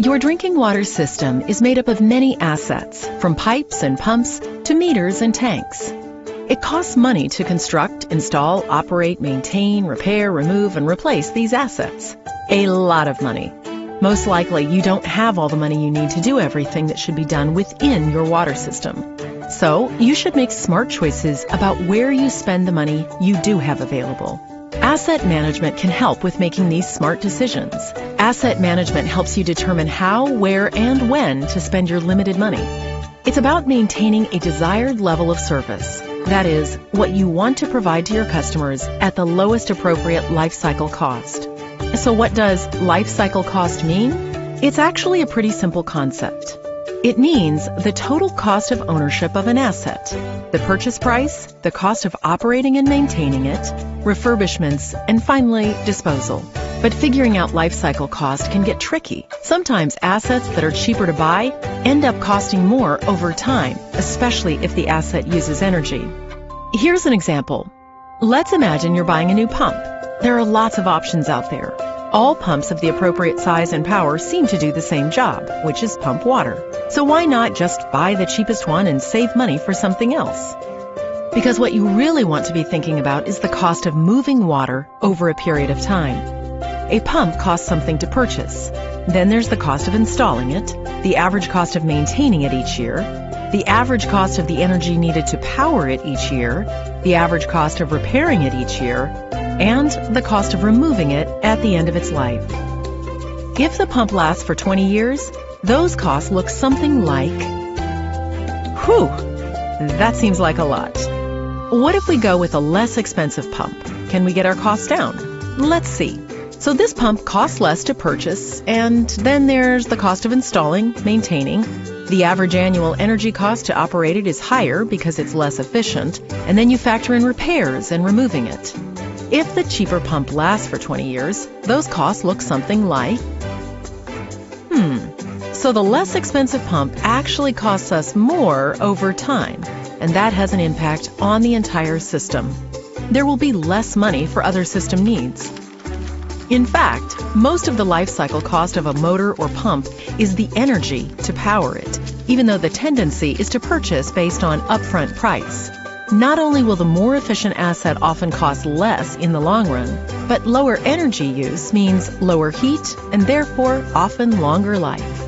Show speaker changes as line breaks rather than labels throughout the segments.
Your drinking water system is made up of many assets, from pipes and pumps to meters and tanks. It costs money to construct, install, operate, maintain, repair, remove, and replace these assets. A lot of money. Most likely, you don't have all the money you need to do everything that should be done within your water system. So, you should make smart choices about where you spend the money you do have available. Asset management can help with making these smart decisions. Asset management helps you determine how, where, and when to spend your limited money. It's about maintaining a desired level of service. That is, what you want to provide to your customers at the lowest appropriate life cycle cost. So what does life cycle cost mean? It's actually a pretty simple concept. It means the total cost of ownership of an asset, the purchase price, the cost of operating and maintaining it, refurbishments, and finally, disposal. But figuring out life cycle cost can get tricky. Sometimes assets that are cheaper to buy end up costing more over time, especially if the asset uses energy. Here's an example. Let's imagine you're buying a new pump. There are lots of options out there. All pumps of the appropriate size and power seem to do the same job, which is pump water. So why not just buy the cheapest one and save money for something else? Because what you really want to be thinking about is the cost of moving water over a period of time. A pump costs something to purchase. Then there's the cost of installing it, the average cost of maintaining it each year, the average cost of the energy needed to power it each year, the average cost of repairing it each year, and the cost of removing it at the end of its life. If the pump lasts for 20 years, those costs look something like... Whew! That seems like a lot. What if we go with a less expensive pump? Can we get our costs down? Let's see. So this pump costs less to purchase, and then there's the cost of installing, maintaining. The average annual energy cost to operate it is higher because it's less efficient, and then you factor in repairs and removing it. If the cheaper pump lasts for 20 years, those costs look something like... So the less expensive pump actually costs us more over time, and that has an impact on the entire system. There will be less money for other system needs. In fact, most of the life cycle cost of a motor or pump is the energy to power it, even though the tendency is to purchase based on upfront price. Not only will the more efficient asset often cost less in the long run, but lower energy use means lower heat and therefore often longer life.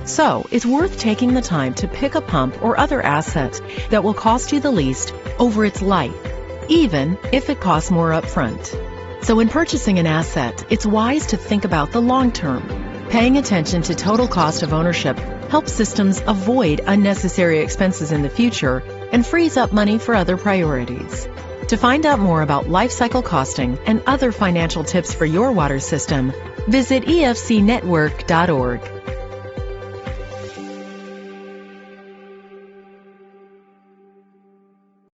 So, it's worth taking the time to pick a pump or other asset that will cost you the least over its life, even if it costs more upfront. So when purchasing an asset, it's wise to think about the long term. Paying attention to total cost of ownership helps systems avoid unnecessary expenses in the future and frees up money for other priorities. To find out more about life cycle costing and other financial tips for your water system, visit efcnetwork.org.